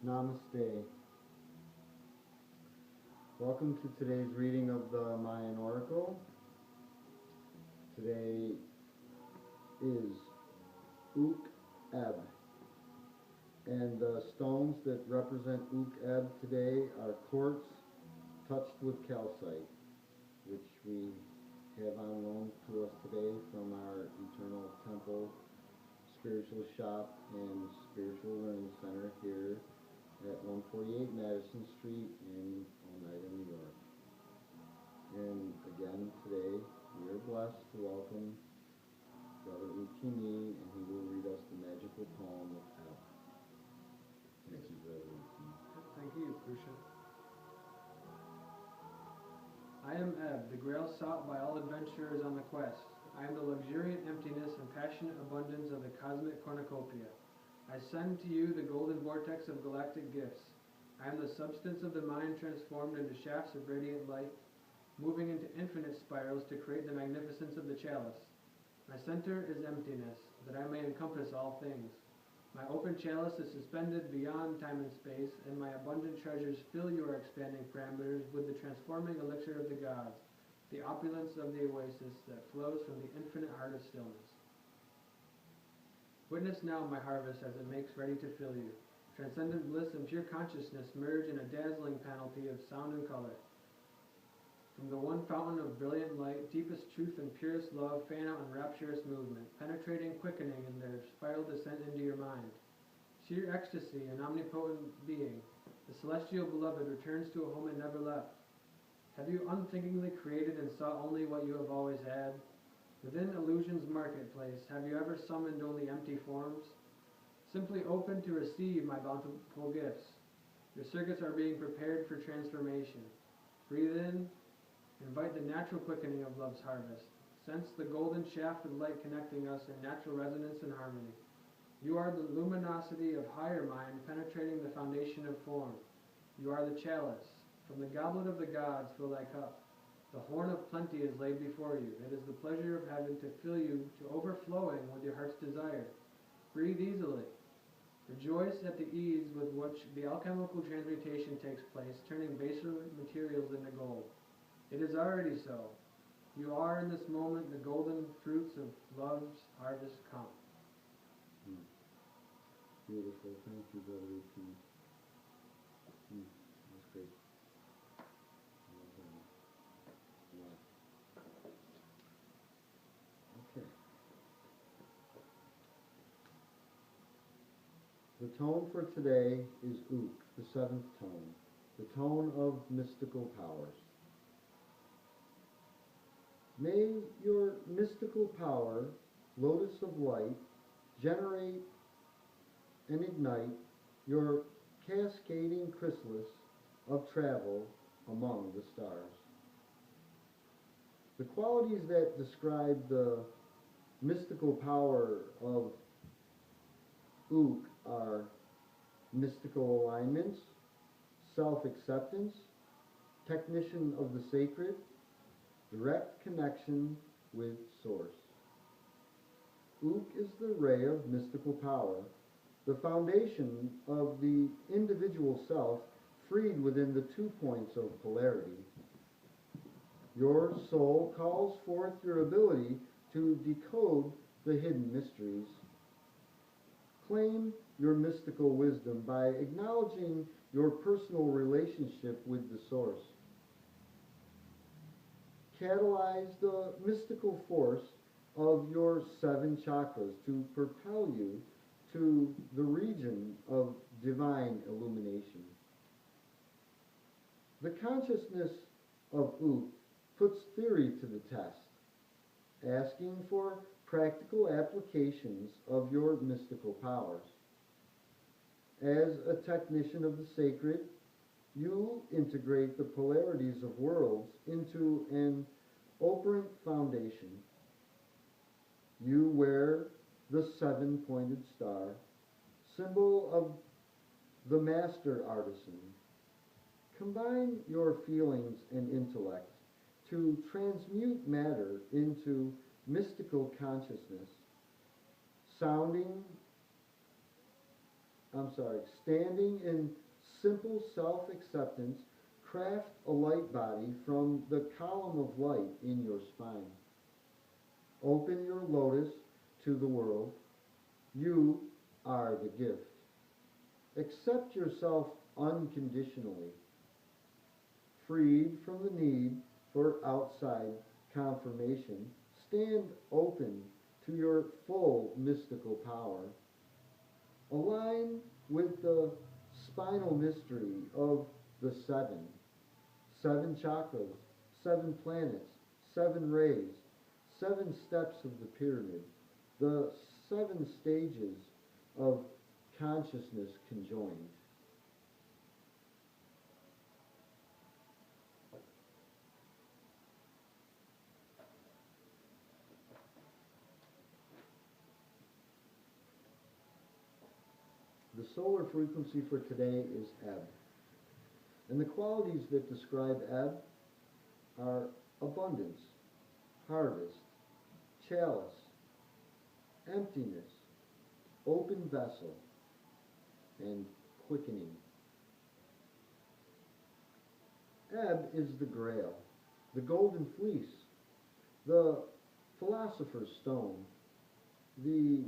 Namaste. Welcome to today's reading of the Mayan Oracle. Today is Uk Eb, and the stones that represent Uk Eb today are quartz touched with calcite, which we have on loan to us today from our Eternal Temple Spiritual Shop and Spiritual Learning Center here at 148 Madison Street in Oneida, New York. And again today we are blessed to welcome Brother Ukimi, and he will read us the magical poem of Eb. Thank you, Brother Ukimi. Thank you, Krusha. I am Eb, the grail sought by all adventurers on the quest. I am the luxuriant emptiness and passionate abundance of the cosmic cornucopia. I send to you the golden vortex of galactic gifts. I am the substance of the mind transformed into shafts of radiant light, moving into infinite spirals to create the magnificence of the chalice. My center is emptiness, that I may encompass all things. My open chalice is suspended beyond time and space, and my abundant treasures fill your expanding parameters with the transforming elixir of the gods, the opulence of the oasis that flows from the infinite heart of stillness. Witness now my harvest as it makes ready to fill you. Transcendent bliss and pure consciousness merge in a dazzling panoply of sound and color. From the one fountain of brilliant light, deepest truth and purest love fan out in rapturous movement, penetrating, quickening in their spiral descent into your mind. Sheer ecstasy and omnipotent being, the celestial beloved returns to a home it never left. Have you unthinkingly created and sought only what you have always had? Within illusion's marketplace, have you ever summoned only empty forms? Simply open to receive my bountiful gifts. Your circuits are being prepared for transformation. Breathe in. Invite the natural quickening of love's harvest. Sense the golden shaft of light connecting us in natural resonance and harmony. You are the luminosity of higher mind penetrating the foundation of form. You are the chalice. From the goblet of the gods fill thy cup. The horn of plenty is laid before you. It is the pleasure of heaven to fill you to overflowing with your heart's desire. Breathe easily. Rejoice at the ease with which the alchemical transmutation takes place, turning baser materials into gold. It is already so. You are in this moment the golden fruits of love's harvest come. Beautiful. Thank you, Brother Ukimi. That's great. Okay. The tone for today is Uk, the seventh tone, the tone of mystical powers. May your mystical power, lotus of light, generate and ignite your cascading chrysalis of travel among the stars. The qualities that describe the mystical power of Uk are mystical alignments, self-acceptance, technician of the sacred, direct connection with Source. Uk is the ray of mystical power, the foundation of the individual self freed within the 2 points of polarity. Your soul calls forth your ability to decode the hidden mysteries. Claim your mystical wisdom by acknowledging your personal relationship with the Source. Catalyze the mystical force of your 7 chakras to propel you to the region of divine illumination. The consciousness of Uk puts theory to the test, asking for practical applications of your mystical powers. As a technician of the sacred, you integrate the polarities of worlds into an operant foundation. You wear the 7-pointed star, symbol of the master artisan. Combine your feelings and intellect to transmute matter into mystical consciousness, sounding standing in simple self-acceptance, craft a light body from the column of light in your spine. Open your lotus to the world. You are the gift. Accept yourself unconditionally, freed from the need for outside confirmation. Stand open to your full mystical power. Align with the spinal mystery of the seven chakras, seven planets, seven rays, seven steps of the pyramid, the seven stages of consciousness conjoined. The solar frequency for today is ebb. And the qualities that describe ebb are abundance, harvest, chalice, emptiness, open vessel, and quickening. Ebb is the grail, the golden fleece, the philosopher's stone, the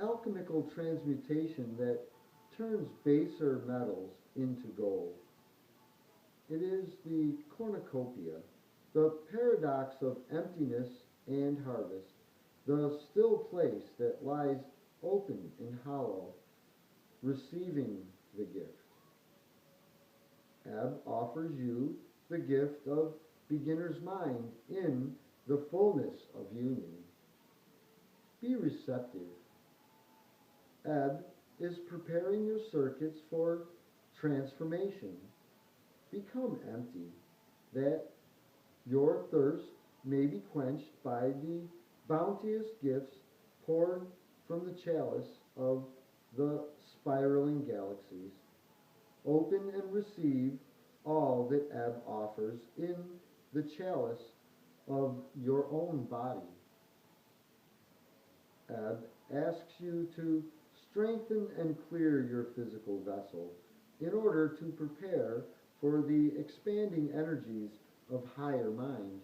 alchemical transmutation that turns baser metals into gold. It is the cornucopia, the paradox of emptiness and harvest, the still place that lies open and hollow, receiving the gift. Ebb offers you the gift of beginner's mind in the fullness of union. Be receptive. Ebb is preparing your circuits for transformation. Become empty, that your thirst may be quenched by the bounteous gifts poured from the chalice of the spiraling galaxies. Open and receive all that ebb offers in the chalice of your own body. Ebb asks you to strengthen and clear your physical vessel in order to prepare for the expanding energies of higher mind.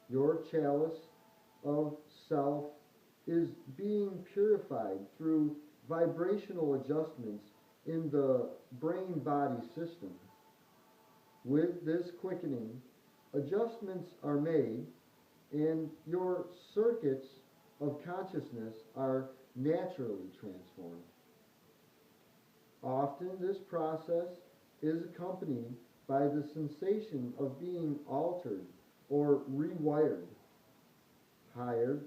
Your chalice of self is being purified through vibrational adjustments in the brain-body system. With this quickening, adjustments are made and your circuits of consciousness are naturally transformed. Often this process is accompanied by the sensation of being altered or rewired. Higher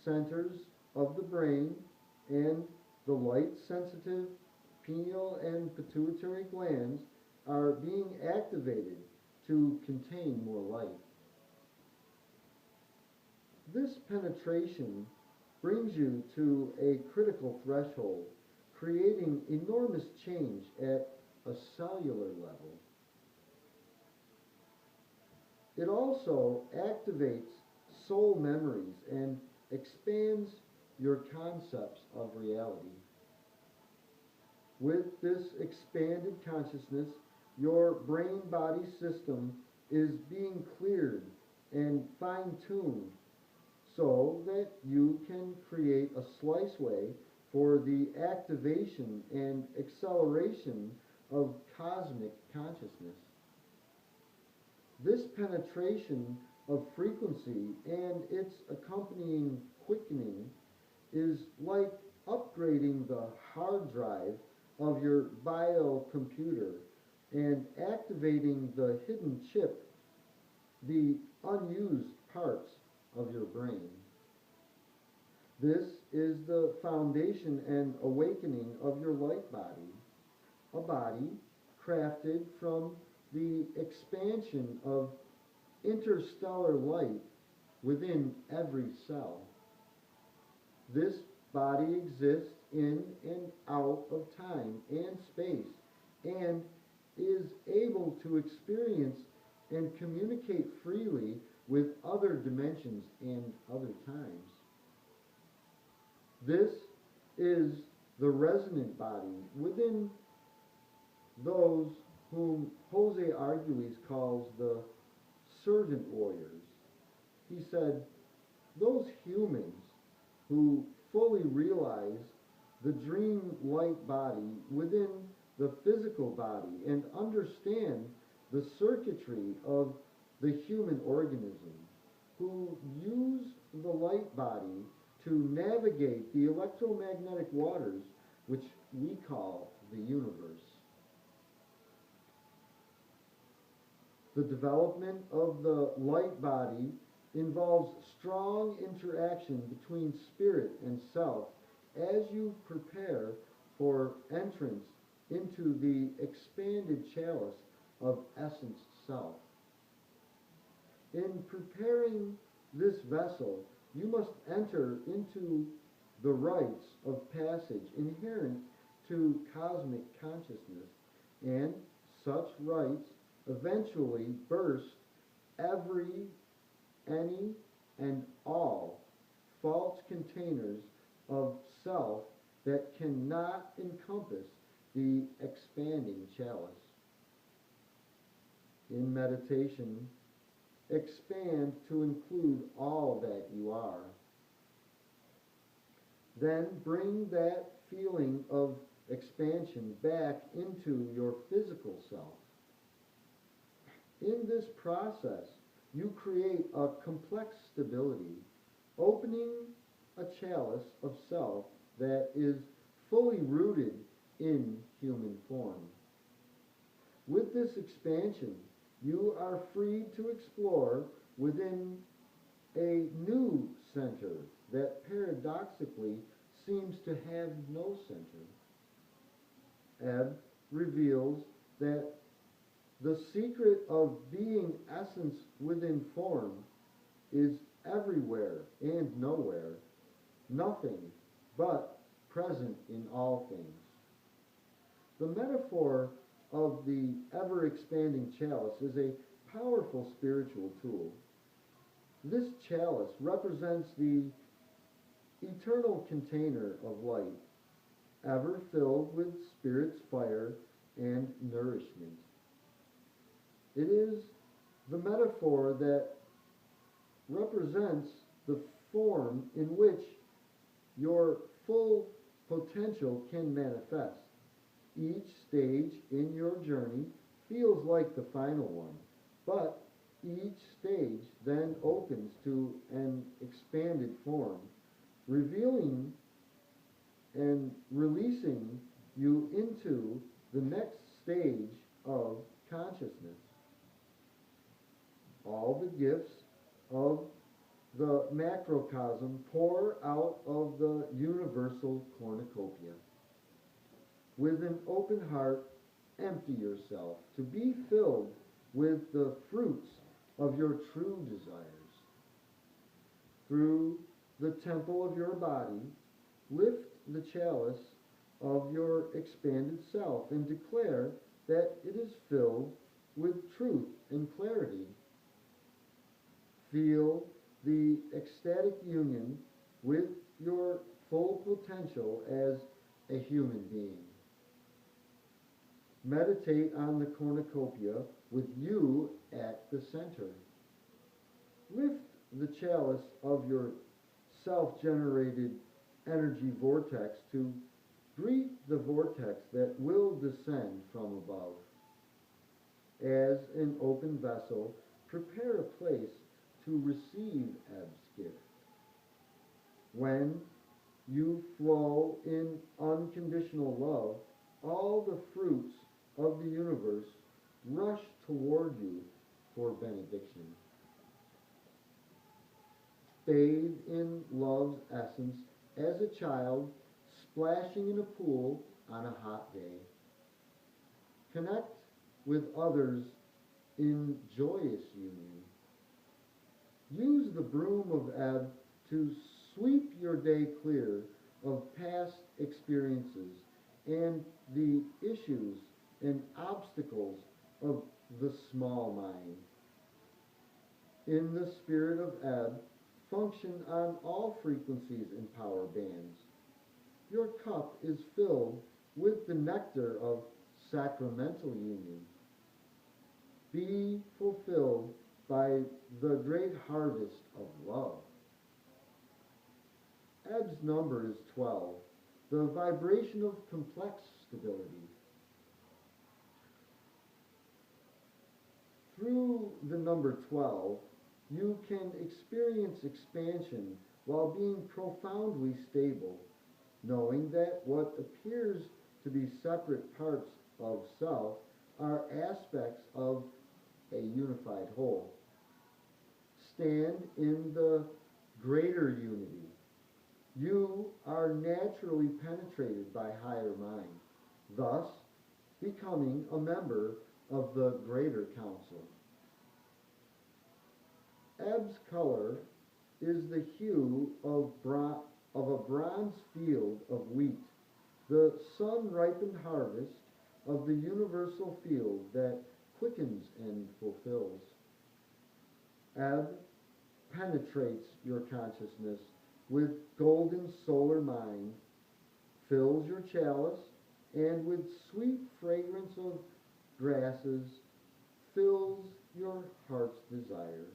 centers of the brain and the light-sensitive pineal and pituitary glands are being activated to contain more light. This penetration brings you to a critical threshold, creating enormous change at a cellular level. It also activates soul memories and expands your concepts of reality. With this expanded consciousness, your brain-body system is being cleared and fine-tuned so that you can create a sliceway for the activation and acceleration of cosmic consciousness. This penetration of frequency and its accompanying quickening is like upgrading the hard drive of your biocomputer and activating the hidden chip, the unused parts of your brain. This is the foundation and awakening of your light body, a body crafted from the expansion of interstellar light within every cell. This body exists in and out of time and space and is able to experience and communicate freely with other dimensions and other times. This is the resonant body within those whom Jose Arguelles calls the servant warriors. He said, those humans who fully realize the dream light body within the physical body and understand the circuitry of the human organism, who use the light body to navigate the electromagnetic waters which we call the universe. The development of the light body involves strong interaction between spirit and self as you prepare for entrance into the expanded chalice of essence self. In preparing this vessel, you must enter into the rites of passage inherent to cosmic consciousness, and such rites eventually burst any, and all false containers of self that cannot encompass the expanding chalice. In meditation, expand to include all that you are. Then bring that feeling of expansion back into your physical self. In this process, you create a complex stability, opening a chalice of self that is fully rooted in human form. With this expansion, you are free to explore within a new center that paradoxically seems to have no center. Ebb reveals that the secret of being essence within form is everywhere and nowhere, nothing but present in all things. The metaphor of the ever-expanding chalice is a powerful spiritual tool. This chalice represents the eternal container of light, ever filled with Spirit's fire and nourishment. It is the metaphor that represents the form in which your full potential can manifest. Each stage in your journey feels like the final one, but each stage then opens to an expanded form, revealing and releasing you into the next stage of consciousness. All the gifts of the macrocosm pour out of the universal cornucopia. With an open heart, empty yourself to be filled with the fruits of your true desires. Through the temple of your body, lift the chalice of your expanded self and declare that it is filled with truth and clarity. Feel the ecstatic union with your full potential as a human being. Meditate on the cornucopia with you at the center. Lift the chalice of your self-generated energy vortex to greet the vortex that will descend from above. As an open vessel, prepare a place to receive Ebb's gift. When you flow in unconditional love, all the fruits of the universe rush toward you for benediction. Bathe in love's essence as a child splashing in a pool on a hot day. Connect with others in joyous union. Use the broom of ebb to sweep your day clear of past experiences and the issues and obstacles of the small mind. In the spirit of ebb, function on all frequencies and power bands. your cup is filled with the nectar of sacramental union. Be fulfilled by the great harvest of love. Eb's number is 12, the vibration of complex stability. Through the number 12, you can experience expansion while being profoundly stable, knowing that what appears to be separate parts of self are aspects of a unified whole. Stand in the greater unity. You are naturally penetrated by higher mind, thus becoming a member of the greater council. Eb's color is the hue of a bronze field of wheat, the sun-ripened harvest of the universal field that quickens and fulfills. Ebb penetrates your consciousness with golden solar mind, fills your chalice, and with sweet fragrance of grasses, fills your heart's desires.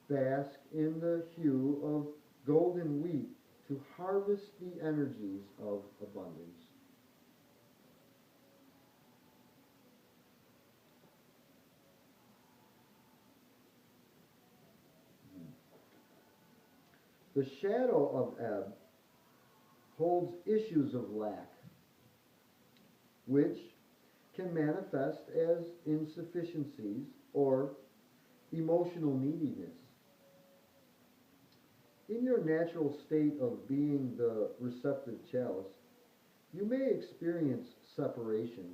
Bask in the hue of golden wheat to harvest the energies of abundance. The shadow of Ebb holds issues of lack, which can manifest as insufficiencies or emotional neediness. In your natural state of being the receptive chalice, you may experience separation,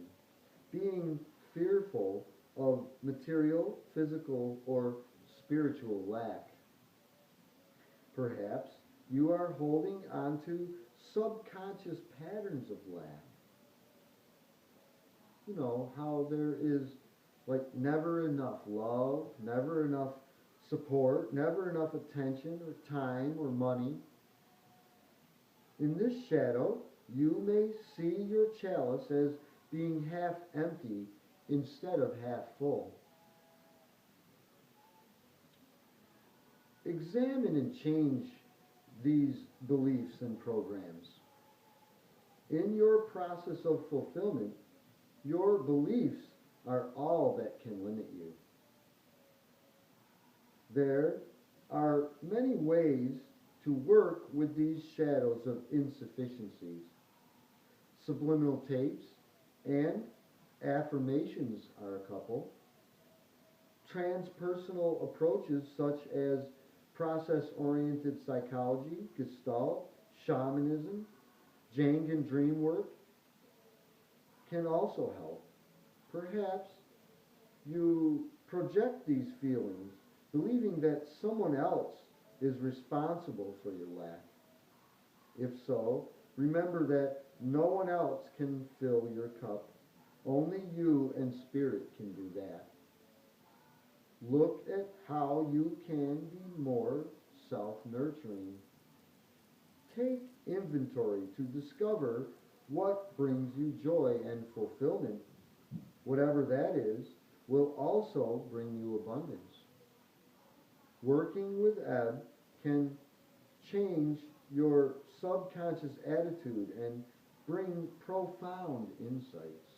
being fearful of material, physical, or spiritual lack. Perhaps you are holding on to subconscious patterns of lack. You know, how there is like never enough love, never enough support, never enough attention or time or money. In this shadow, you may see your chalice as being half empty instead of half full. Examine and change these beliefs and programs. In your process of fulfillment, your beliefs are all that can limit you. There are many ways to work with these shadows of insufficiencies. Subliminal tapes and affirmations are a couple. Transpersonal approaches such as process-oriented psychology, Gestalt, shamanism, Jang and dream work can also help. Perhaps you project these feelings, believing that someone else is responsible for your lack. If so, remember that no one else can fill your cup. Only you and Spirit can do that. Look at how you can be more self-nurturing. Take inventory to discover what brings you joy and fulfillment. Whatever that is, will also bring you abundance. Working with Ebb can change your subconscious attitude and bring profound insights.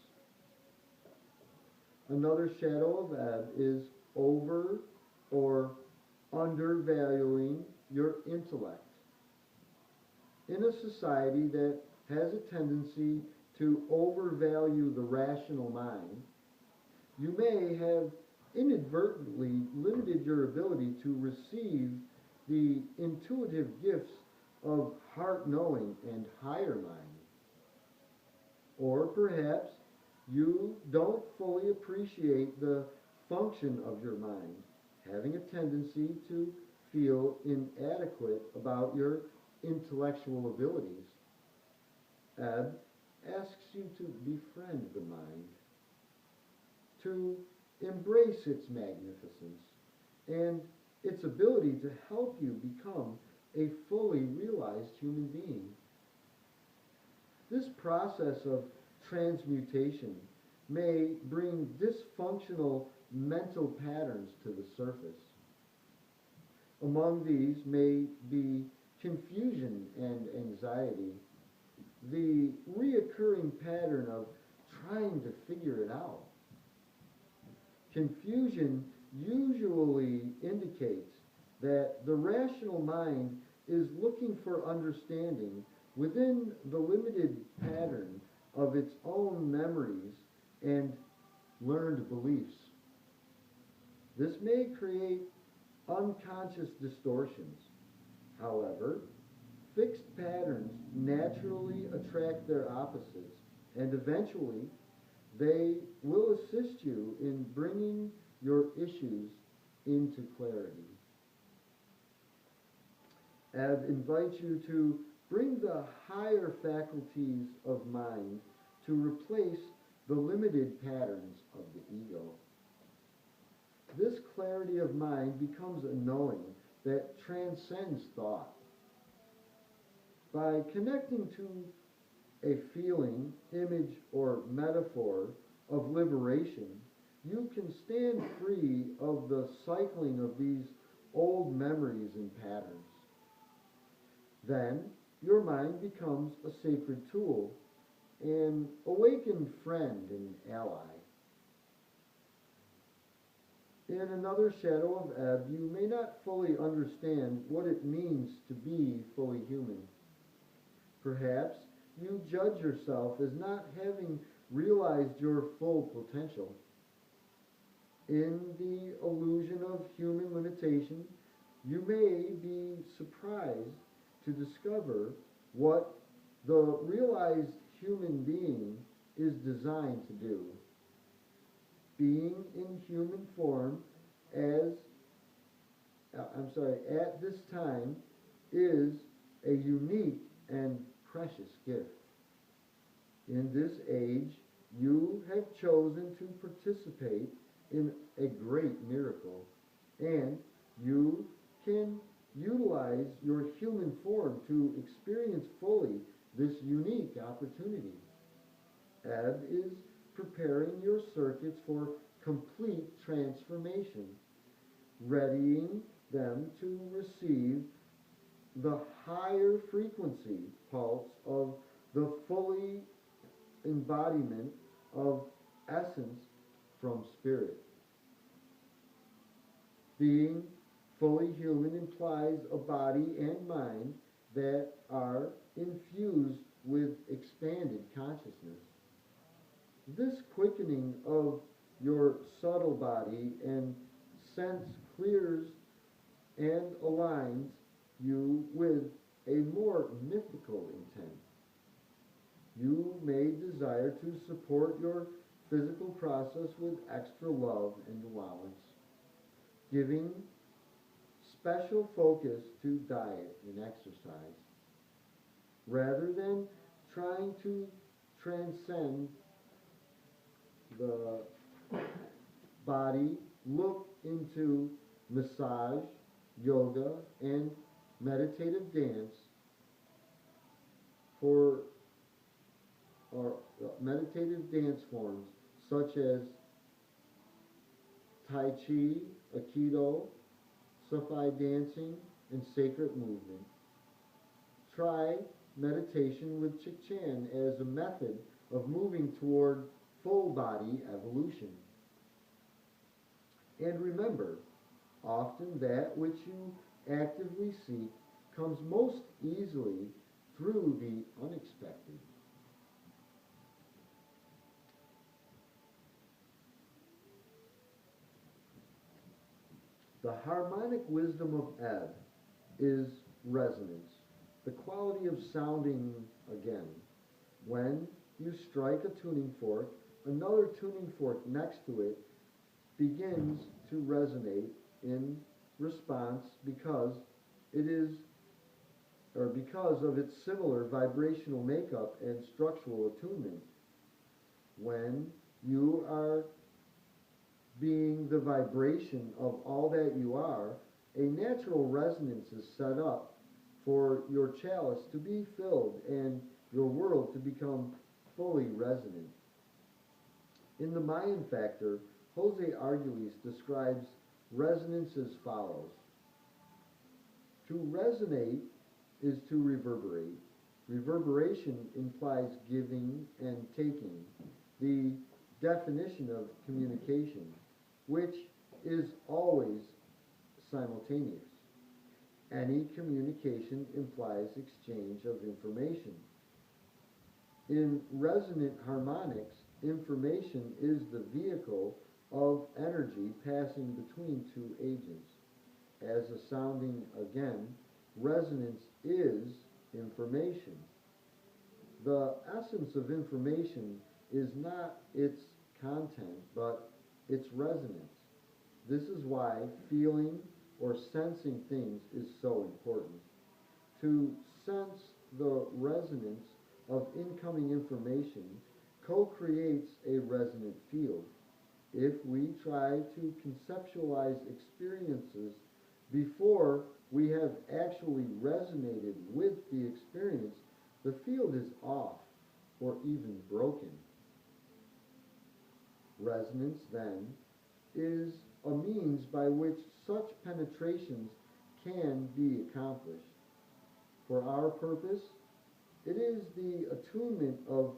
Another shadow of Ebb is over or undervaluing your intellect. In a society that has a tendency to overvalue the rational mind, you may have inadvertently limited your ability to receive the intuitive gifts of heart knowing and higher mind. Or perhaps you don't fully appreciate the function of your mind, having a tendency to feel inadequate about your intellectual abilities. Ebb asks you to befriend the mind, to embrace its magnificence and its ability to help you become a fully realized process of transmutation may bring dysfunctional mental patterns to the surface. Among these may be confusion and anxiety, the reoccurring pattern of trying to figure it out. Confusion usually indicates that the rational mind is looking for understanding within the limited pattern of its own memories and learned beliefs. This may create unconscious distortions. However, fixed patterns naturally attract their opposites, and eventually they will assist you in bringing your issues into clarity. Ebb invites you to bring the higher faculties of mind to replace the limited patterns of the ego. This clarity of mind becomes a knowing that transcends thought. By connecting to a feeling, image, or metaphor of liberation, you can stand free of the cycling of these old memories and patterns. Then your mind becomes a sacred tool, an awakened friend and ally. In another shadow of ebb, you may not fully understand what it means to be fully human. Perhaps you judge yourself as not having realized your full potential. In the illusion of human limitation, you may be surprised to discover what the realized human being is designed to do. Being in human form at this time is a unique and precious gift. In this age, you have chosen to participate in a great miracle, and you can utilize your human form to experience fully this unique opportunity. Ebb is preparing your circuits for complete transformation, readying them to receive the higher frequency pulse of the fully embodiment of essence from spirit. Being fully human implies a body and mind that are infused with expanded consciousness. This quickening of your subtle body and sense clears and aligns you with a more mythical intent. You may desire to support your physical process with extra love and allowance, giving special focus to diet and exercise. Rather than trying to transcend the body, look into massage, yoga, and meditative dance meditative dance forms such as Tai Chi, Aikido, Sufi dancing, and sacred movement. Try meditation with Chikchan as a method of moving toward full body evolution. And remember, often that which you actively seek comes most easily through the unexpected. The harmonic wisdom of ebb is resonance, the quality of sounding again. When you strike a tuning fork, another tuning fork next to it begins to resonate in response because of its similar vibrational makeup and structural attunement. When you are being the vibration of all that you are, a natural resonance is set up for your chalice to be filled and your world to become fully resonant. In the Mayan factor, Jose Arguelles describes resonance as follows. To resonate is to reverberate. Reverberation implies giving and taking, the definition of communication, which is always simultaneous. Any communication implies exchange of information. In resonant harmonics, information is the vehicle of energy passing between two agents. As a sounding again, resonance is information. The essence of information is not its content, but its resonance. This is why feeling or sensing things is so important. To sense the resonance of incoming information co-creates a resonant field. If we try to conceptualize experiences before we have actually resonated with the experience, the field is off or even broken. Resonance, then, is a means by which such penetrations can be accomplished. For our purpose, it is the attunement of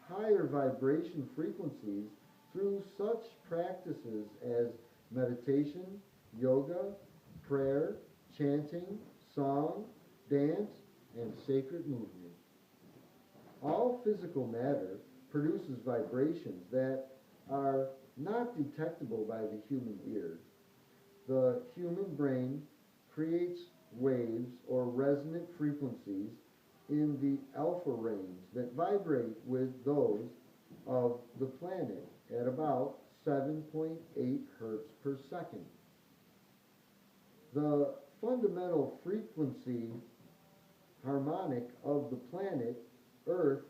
higher vibration frequencies through such practices as meditation, yoga, prayer, chanting, song, dance, and sacred movement. All physical matter produces vibrations that are not detectable by the human ear. The human brain creates waves or resonant frequencies in the alpha range that vibrate with those of the planet at about 7.8 hertz per second. The fundamental frequency harmonic of the planet Earth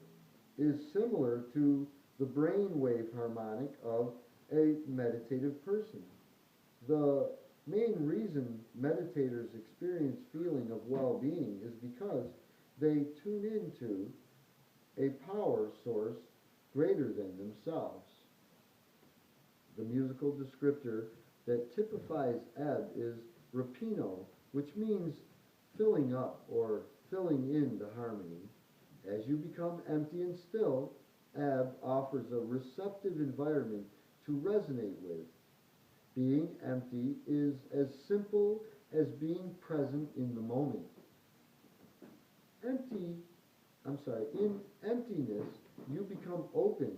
is similar to the brainwave harmonic of a meditative person. The main reason meditators experience feeling of well-being is because they tune into a power source greater than themselves. The musical descriptor that typifies ebb is rapino, which means filling up or filling in the harmony. As you become empty and still, ebb offers a receptive environment to resonate with. Being empty is as simple as being present in the moment. In emptiness, you become open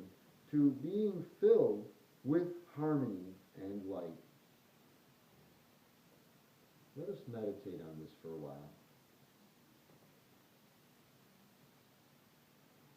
to being filled with harmony and light. Let us meditate on this for a while.